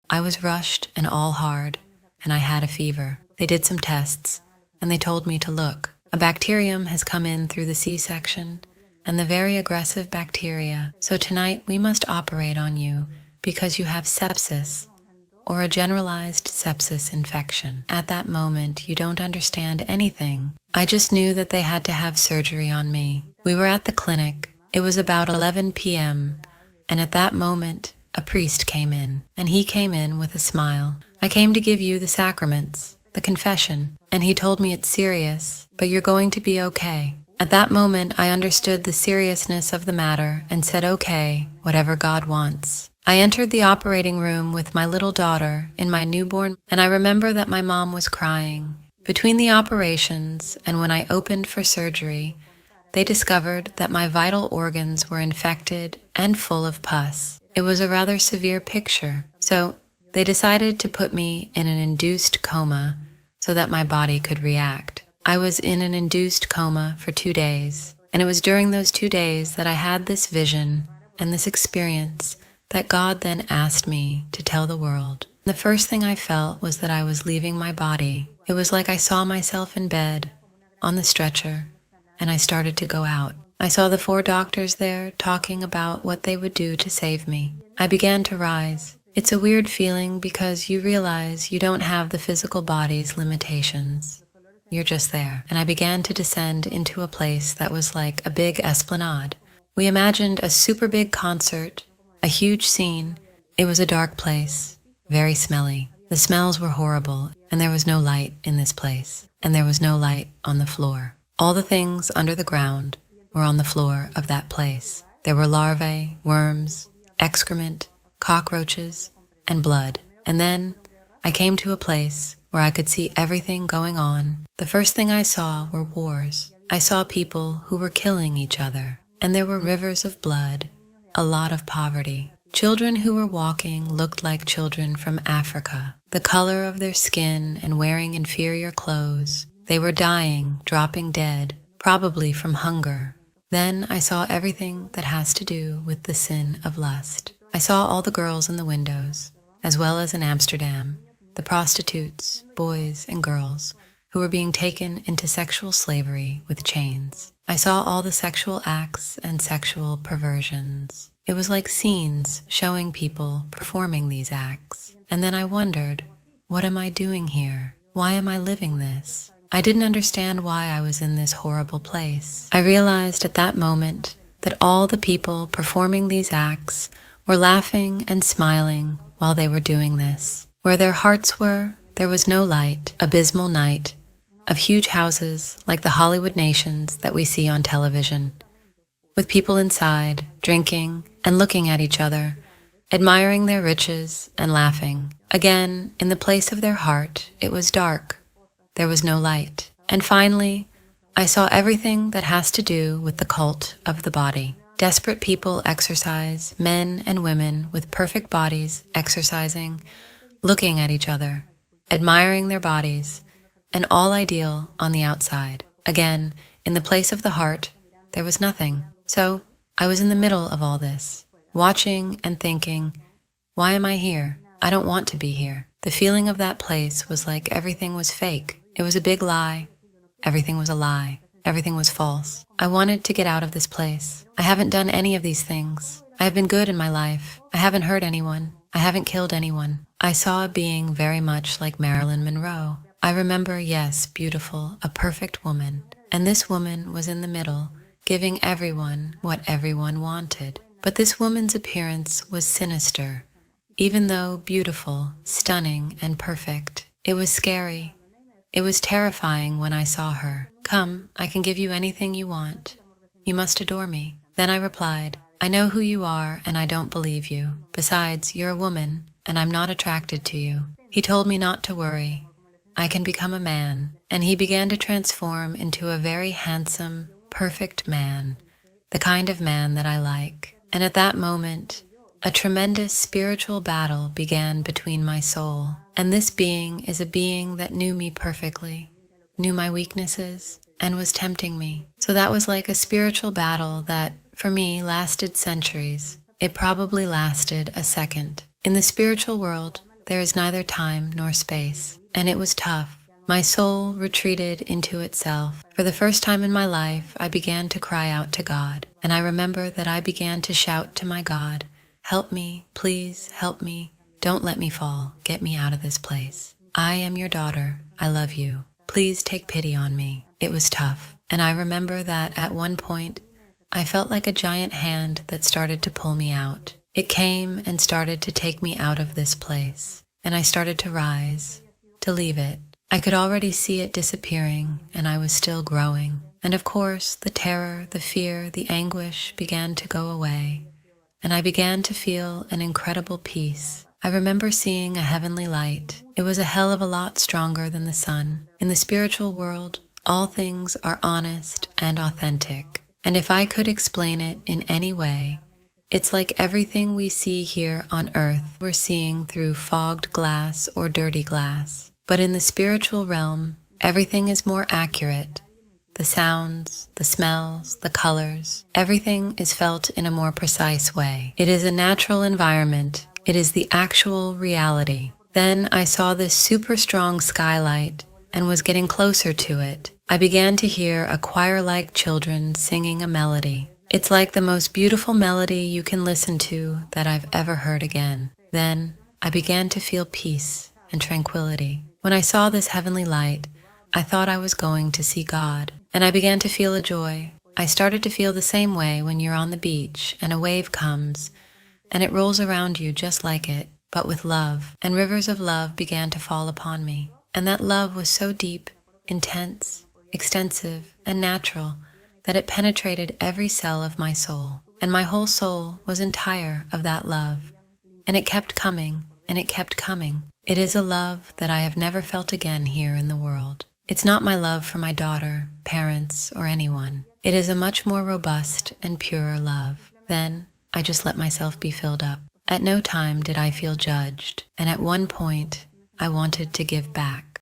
I was rushed and all hard, and I had a fever. They did some tests, and they told me to look. A bacterium has come in through the C-section, and the very aggressive bacteria. So tonight we must operate on you because you have sepsis, or a generalized sepsis infection. At that moment, you don't understand anything. I just knew that they had to have surgery on me. We were at the clinic. It was about 11 p.m., and at that moment, a priest came in, and he came in with a smile. I came to give you the sacraments, the confession, and he told me it's serious, but you're going to be okay. At that moment, I understood the seriousness of the matter and said, okay, whatever God wants. I entered the operating room with my little daughter in my newborn, and I remember that my mom was crying. Between the operations and when I opened for surgery, they discovered that my vital organs were infected and full of pus. It was a rather severe picture, so they decided to put me in an induced coma so that my body could react. I was in an induced coma for 2 days, and it was during those 2 days that I had this vision and this experience that God then asked me to tell the world. The first thing I felt was that I was leaving my body. It was like I saw myself in bed, on the stretcher, and I started to go out. I saw the 4 doctors there talking about what they would do to save me. I began to rise. It's a weird feeling because you realize you don't have the physical body's limitations. You're just there. And I began to descend into a place that was like a big esplanade. We imagined a super big concert, a huge scene. It was a dark place, very smelly. The smells were horrible, and there was no light in this place, and there was no light on the floor. All the things under the ground were on the floor of that place. There were larvae, worms, excrement, cockroaches, and blood. And then I came to a place where I could see everything going on. The first thing I saw were wars. I saw people who were killing each other, and there were rivers of blood, a lot of poverty. Children who were walking looked like children from Africa. The color of their skin and wearing inferior clothes. They were dying, dropping dead, probably from hunger. Then I saw everything that has to do with the sin of lust. I saw all the girls in the windows, as well as in Amsterdam, the prostitutes, boys and girls, who were being taken into sexual slavery with chains. I saw all the sexual acts and sexual perversions. It was like scenes showing people performing these acts. And then I wondered, what am I doing here? Why am I living this? I didn't understand why I was in this horrible place. I realized at that moment that all the people performing these acts were laughing and smiling while they were doing this. Where their hearts were, there was no light, abysmal night, of huge houses like the Hollywood nations that we see on television, with people inside, drinking and looking at each other, admiring their riches and laughing. Again, in the place of their heart, it was dark. There was no light. And finally, I saw everything that has to do with the cult of the body. Desperate people exercise, men and women with perfect bodies exercising, looking at each other, admiring their bodies, and all ideal on the outside. Again, in the place of the heart, there was nothing. So I was in the middle of all this, watching and thinking, why am I here? I don't want to be here. The feeling of that place was like everything was fake. It was a big lie. Everything was a lie. Everything was false. I wanted to get out of this place. I haven't done any of these things. I have been good in my life. I haven't hurt anyone. I haven't killed anyone. I saw a being very much like Marilyn Monroe. I remember, yes, beautiful, a perfect woman. And this woman was in the middle, giving everyone what everyone wanted. But this woman's appearance was sinister. Even though beautiful, stunning, and perfect, it was scary. It was terrifying when I saw her. Come, I can give you anything you want. You must adore me. Then I replied, I know who you are and I don't believe you. Besides, you're a woman and I'm not attracted to you. He told me not to worry. I can become a man. And he began to transform into a very handsome, perfect man, the kind of man that I like. And at that moment, a tremendous spiritual battle began between my soul. And this being is a being that knew me perfectly, knew my weaknesses, and was tempting me. So that was like a spiritual battle that, for me, lasted centuries. It probably lasted a second. In the spiritual world, there is neither time nor space. And it was tough. My soul retreated into itself. For the first time in my life, I began to cry out to God. And I remember that I began to shout to my God, "Help me, please help me. Don't let me fall. Get me out of this place. I am your daughter. I love you. Please take pity on me." It was tough. And I remember that at one point, I felt like a giant hand that started to pull me out. It came and started to take me out of this place. And I started to rise, to leave it. I could already see it disappearing, and I was still growing. And of course, the terror, the fear, the anguish began to go away, and I began to feel an incredible peace. I remember seeing a heavenly light. It was a hell of a lot stronger than the sun. In the spiritual world, all things are honest and authentic. And if I could explain it in any way, it's like everything we see here on earth we're seeing through fogged glass or dirty glass. But in the spiritual realm, everything is more accurate. The sounds, the smells, the colors, everything is felt in a more precise way. It is a natural environment. It is the actual reality. Then I saw this super strong skylight and was getting closer to it. I began to hear a choir-like children singing a melody. It's like the most beautiful melody you can listen to that I've ever heard again. Then I began to feel peace and tranquility. When I saw this heavenly light, I thought I was going to see God, and I began to feel a joy. I started to feel the same way when you're on the beach and a wave comes, and it rolls around you just like it, but with love, and rivers of love began to fall upon me. And that love was so deep, intense, extensive, and natural that it penetrated every cell of my soul, and my whole soul was entire of that love, and it kept coming, and it kept coming. It is a love that I have never felt again here in the world. It's not my love for my daughter, parents, or anyone. It is a much more robust and purer love. Then I just let myself be filled up. At no time did I feel judged, and at one point I wanted to give back.